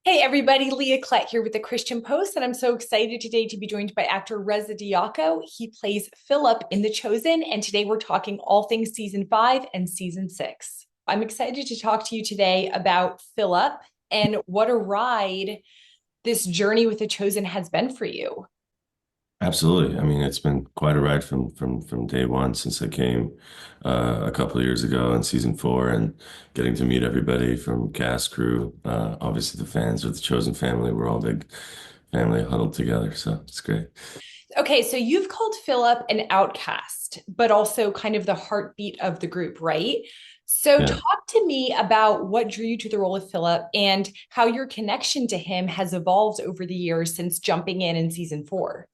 Hey everybody, Leah Klett here with the Christian Post, and I'm so excited today to be joined by actor Reza Diako. He plays Philip in The Chosen, and today we're talking all things season 5 and season 6. I'm excited to talk to you today about Philip and what a ride this journey with The Chosen has been for you. Absolutely. I mean, it's been quite a ride from day one since I came a couple of years ago in season four, and getting to meet everybody from cast, crew, obviously the fans of the Chosen family. We're all a big family huddled together, so it's great. Okay, so you've called Philip an outcast, but also kind of the heartbeat of the group, right? So, Yeah. talk to me about what drew you to the role of Philip and how your connection to him has evolved over the years since jumping in season 4.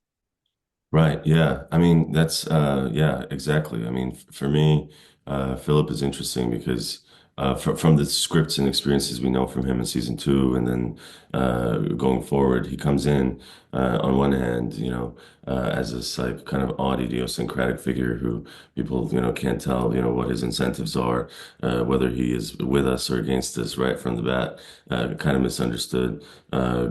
Right. Yeah. I mean, that's yeah, exactly. I mean, for me, Philip is interesting because from the scripts and experiences we know from him in season two, and then going forward, he comes in on one hand, as this like kind of odd idiosyncratic figure who people, can't tell, what his incentives are, whether he is with us or against us right from the bat, kind of misunderstood,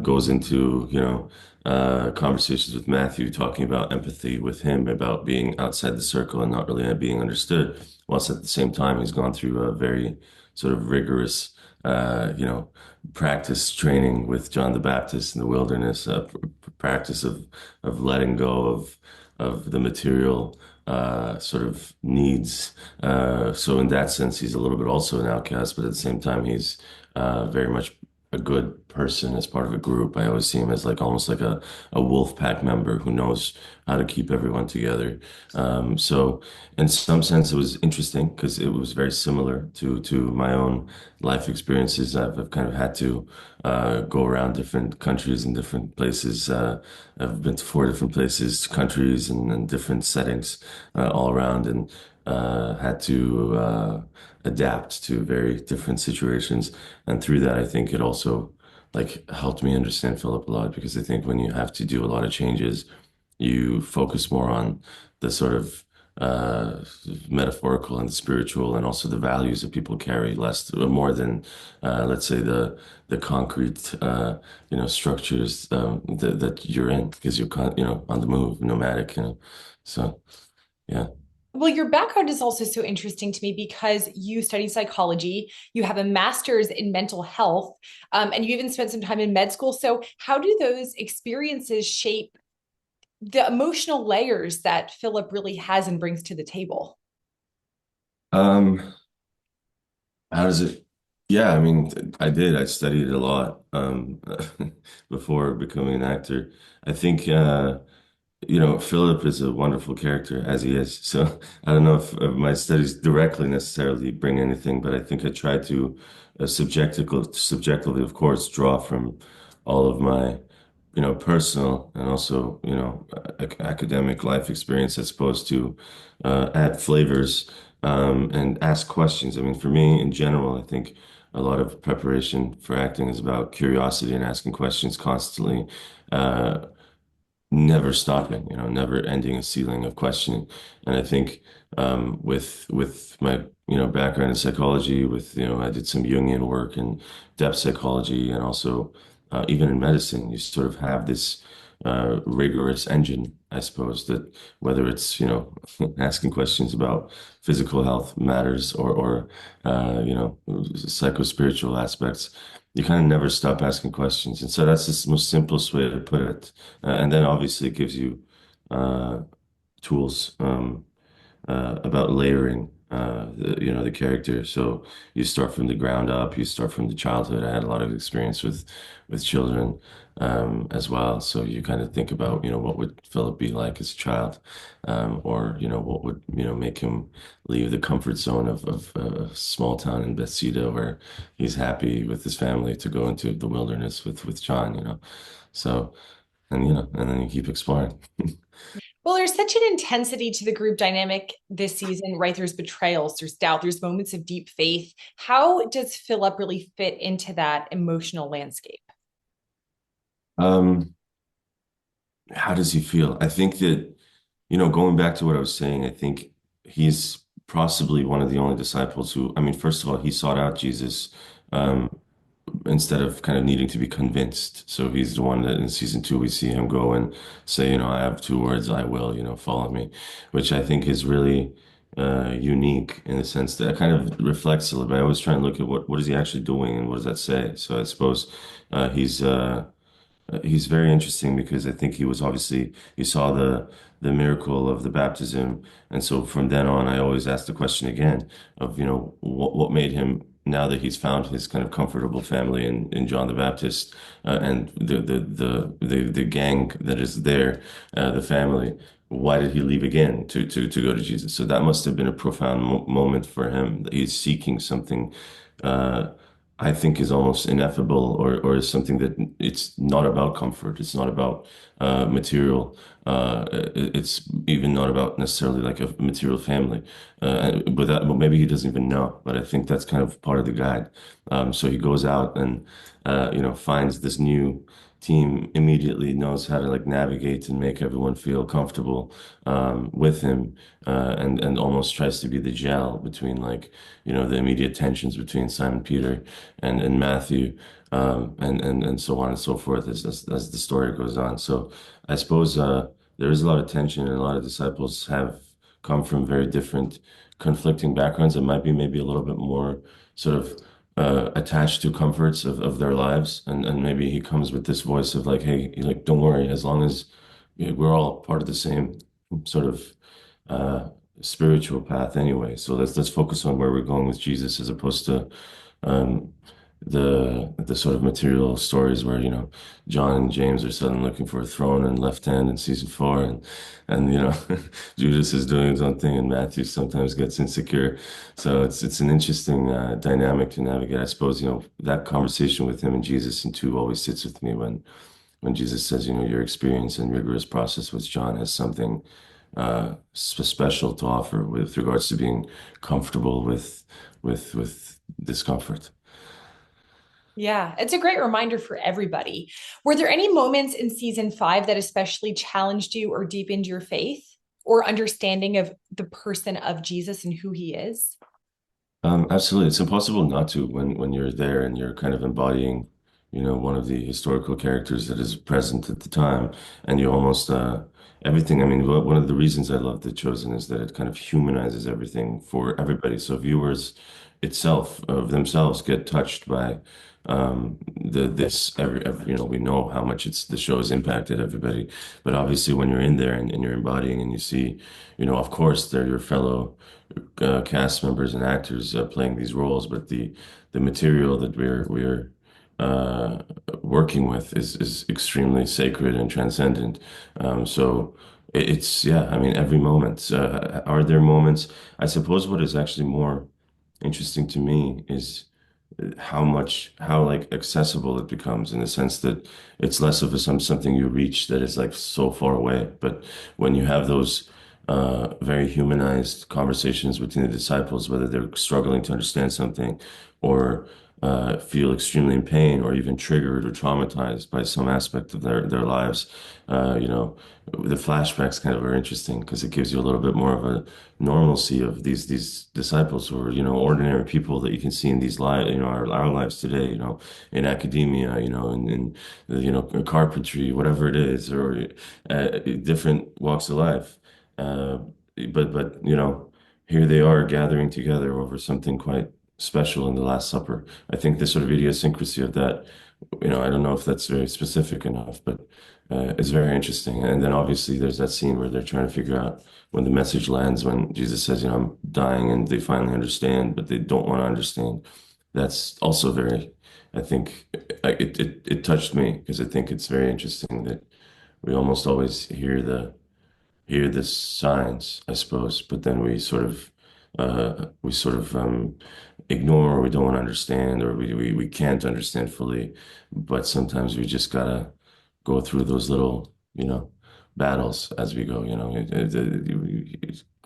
goes into, conversations with Matthew, talking about empathy with him, about being outside the circle and not really being understood. Whilst at the same time, he's gone through a very sort of rigorous, uh, you know, practice training with John the Baptist in the wilderness, practice of letting go of the material sort of needs. So in that sense, he's a little bit also an outcast, but at the same time, he's very much a good person as part of a group. I always see him as like almost like a wolf pack member who knows how to keep everyone together. So in some sense, it was interesting because it was very similar to my own life experiences. I've kind of had to go around different countries and different places. I've been to four different places, countries, and different settings all around, and had to adapt to very different situations. And through that, I think it also like helped me understand Philip a lot because I think when you have to do a lot of changes, you focus more on the sort of metaphorical and spiritual, and also the values that people carry, less more than let's say the concrete structures that you're in because you're on the move, nomadic, So yeah. Well, your background is also so interesting to me because you studied psychology, you have a master's in mental health, and you even spent some time in med school. So, how do those experiences shape the emotional layers that Philip really has and brings to the table? Um, how does it? Yeah, I mean, I did. I studied a lot before becoming an actor. I think Philip is a wonderful character as he is. So I don't know if my studies directly necessarily bring anything, but I think I try to subjectively, of course, draw from all of my, personal and also, academic life experience as opposed to add flavors and ask questions. I mean, for me in general, I think a lot of preparation for acting is about curiosity and asking questions constantly. Never stopping, never ending a ceiling of questioning. And I think with my background in psychology, with I did some Jungian work and depth psychology, and also even in medicine, you sort of have this rigorous engine, I suppose, that whether it's asking questions about physical health matters or psycho-spiritual aspects, you kind of never stop asking questions. And so that's the most simplest way to put it. And then obviously it gives you uh, tools about layering, the character. So you start from the ground up. You start from the childhood. I had a lot of experience with children as well. So you kind of think about, what would Philip be like as a child, or what would make him leave the comfort zone of a small town in Bethsaida where he's happy with his family to go into the wilderness with John. So and then you keep exploring. Well, there's such an intensity to the group dynamic this season, right? There's betrayals, there's doubt, there's moments of deep faith. How does Philip really fit into that emotional landscape? Um, how does he feel? I think that, going back to what I was saying, I think he's possibly one of the only disciples who, I mean, first of all, he sought out Jesus. instead of kind of needing to be convinced. So he's the one that in season two we see him go and say, I have two words, I will, follow me, which I think is really unique in the sense that it kind of reflects a little bit. I always try and look at what is he actually doing and what does that say. So I suppose he's very interesting because I think he was obviously he saw the miracle of the baptism, and so from then on, I always ask the question again of what made him now that he's found his kind of comfortable family in John the Baptist and the gang that is there, the family. Why did he leave again to go to Jesus? So that must have been a profound moment for him that he's seeking something. Uh, I think is almost ineffable or is something that it's not about comfort. It's not about material. It's even not about necessarily like a material family. But maybe he doesn't even know. But I think that's kind of part of the guide. So he goes out and finds this new team, immediately knows how to like navigate and make everyone feel comfortable with him, and almost tries to be the gel between like the immediate tensions between Simon Peter and Matthew, and so on and so forth as the story goes on. So I suppose there is a lot of tension, and a lot of disciples have come from very different, conflicting backgrounds. It might be maybe a little bit more sort of attached to comforts of their lives, and maybe he comes with this voice of like, hey, like don't worry, as long as we're all part of the same sort of uh, spiritual path anyway. So let's focus on where we're going with Jesus as opposed to um, the sort of material stories where John and James are suddenly looking for a throne and left hand in season four, and Judas is doing his own thing, and Matthew sometimes gets insecure. So it's an interesting dynamic to navigate. I suppose that conversation with him and Jesus and two always sits with me when Jesus says, your experience and rigorous process with John has something special to offer with regards to being comfortable with discomfort. Yeah, it's a great reminder for everybody. Were there any moments in season five that especially challenged you or deepened your faith or understanding of the person of Jesus and who he is? Absolutely. It's impossible not to when you're there and you're kind of embodying, one of the historical characters that is present at the time, and you almost everything. I mean, one of the reasons I love The Chosen is that it kind of humanizes everything for everybody. So viewers itself of themselves get touched by every we know how much the show has impacted everybody, but obviously when you're in there and you're embodying and you see, of course they're your fellow cast members and actors playing these roles, but the material that we're uh, working with is extremely sacred and transcendent. So it's yeah, I mean every moment. Are there moments? I suppose what is actually more interesting to me is how like accessible it becomes in the sense that it's less of something you reach that is like so far away. But when you have those very humanized conversations between the disciples, whether they're struggling to understand something or feel extremely in pain or even triggered or traumatized by some aspect of their lives, the flashbacks kind of are interesting because it gives you a little bit more of a normalcy of these disciples who are ordinary people that you can see in these lives, our lives today, in academia, in carpentry, whatever it is, or different walks of life. Uh, but here they are gathering together over something quite special in the Last Supper. I think the sort of idiosyncrasy of that, I don't know if that's very specific enough, but it's very interesting. And then obviously there's that scene where they're trying to figure out when the message lands, when Jesus says, I'm dying, and they finally understand, but they don't want to understand. That's also very, I think, it touched me because I think it's very interesting that we almost always hear the signs, I suppose, but then we sort of ignore or we don't want to understand or we can't understand fully. But sometimes we just gotta go through those little, battles as we go, you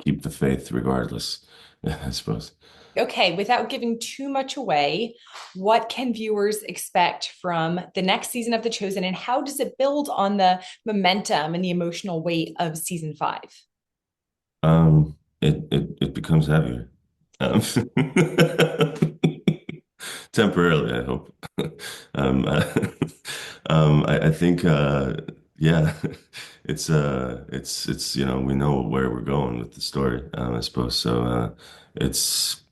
keep the faith regardless, I suppose. Okay, without giving too much away, what can viewers expect from the next season of The Chosen, and how does it build on the momentum and the emotional weight of season five? It becomes heavier. Um, Temporarily, I hope. Um, uh, I think, yeah, it's we know where we're going with the story, I suppose. So it's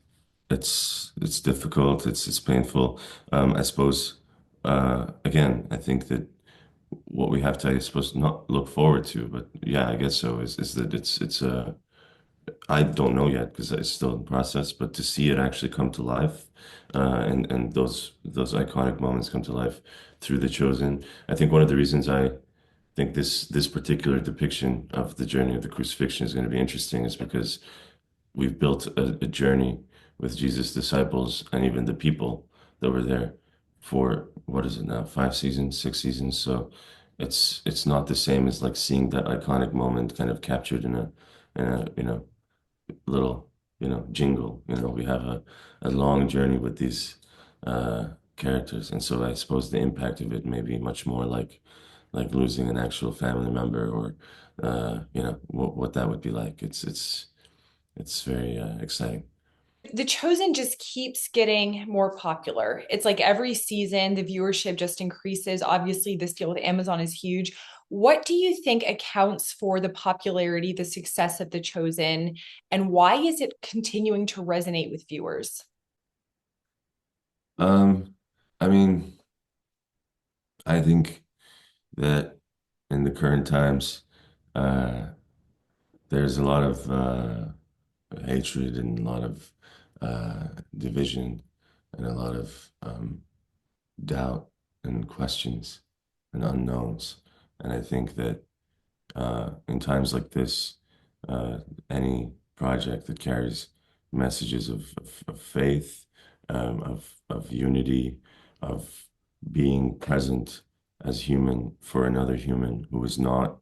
it's difficult. It's painful. I suppose. Again, I think that what we have to, I suppose, not look forward to, but yeah, I guess so. Is that it's I don't know yet because it's still in process, but to see it actually come to life, and those iconic moments come to life through The Chosen. I think one of the reasons I think this particular depiction of the journey of the crucifixion is going to be interesting is because we've built a journey with Jesus' disciples and even the people that were there for what is it now, 5 seasons, 6 seasons. So it's not the same as like seeing that iconic moment kind of captured in a little, jingle. We have a long journey with these characters, and so I suppose the impact of it may be much more like losing an actual family member, or what that would be like. It's very exciting. The Chosen just keeps getting more popular. It's like every season, the viewership just increases. Obviously, this deal with Amazon is huge. What do you think accounts for the popularity, the success of The Chosen, and why is it continuing to resonate with viewers? Um, I mean, I think that in the current times, uh, there's a lot of hatred and a lot of division and a lot of doubt and questions and unknowns. And I think that in times like this, uh, any project that carries messages of faith, of unity, of being present as human for another human who is not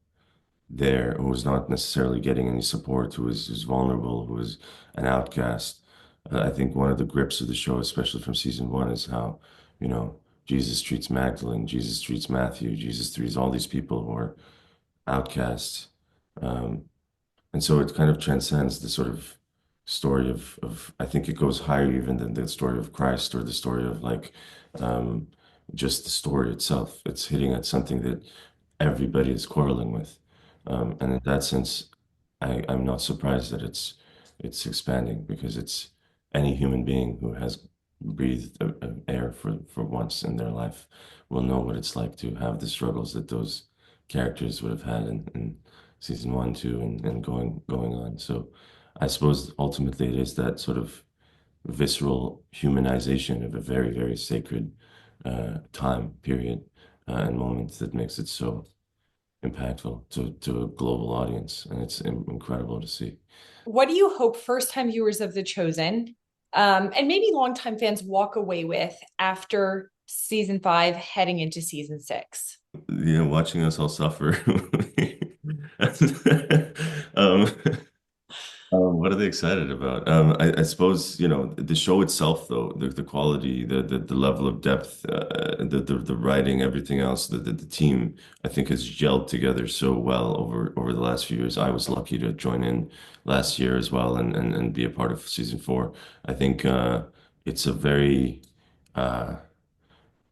there, who was not necessarily getting any support, who was vulnerable, who was an outcast. I think one of the grips of the show, especially from season one, is how, you know, Jesus treats Magdalene, Jesus treats Matthew, Jesus treats all these people who are outcasts. Um, and so it kind of transcends the sort of story of I think it goes higher even than the story of Christ or the story of like um, just the story itself. It's hitting at something that everybody is quarreling with. And in that sense, I'm not surprised that it's expanding because it's any human being who has breathed air for once in their life will know what it's like to have the struggles that those characters would have had in season one, two, and going on. So I suppose ultimately it is that sort of visceral humanization of a very, very sacred time period and moments that makes it so impactful to a global audience, and it's incredible to see. What do you hope first time viewers of The Chosen, and maybe longtime fans walk away with after season five, heading into season six? Watching us all suffer. um, what are they excited about? I suppose, the show itself, though, the quality, the level of depth, the writing, everything else, the team, I think has gelled together so well over the last few years. I was lucky to join in last year as well and be a part of season four. I think it's a very uh,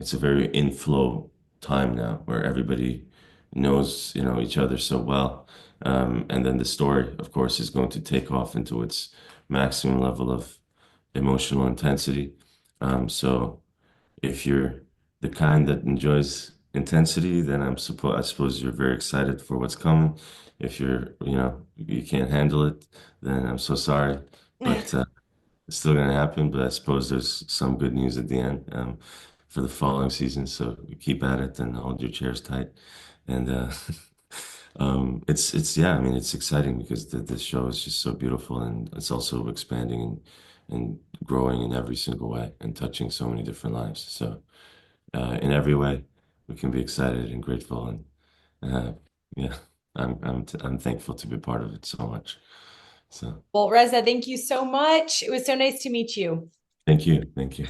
it's a very inflow time now where everybody knows, each other so well. And then the story, of course, is going to take off into its maximum level of emotional intensity. So if you're the kind that enjoys intensity, then I suppose you're very excited for what's coming. If you can't handle it, then I'm so sorry. But it's still going to happen, but I suppose there's some good news at the end for the following season. So keep at it and hold your chairs tight. And it's yeah, I mean it's exciting because the show is just so beautiful and it's also expanding and growing in every single way and touching so many different lives. So in every way, we can be excited and grateful and uh, yeah, I'm thankful to be part of it so much. So Well, Reza, thank you so much. It was so nice to meet you. thank you, thank you.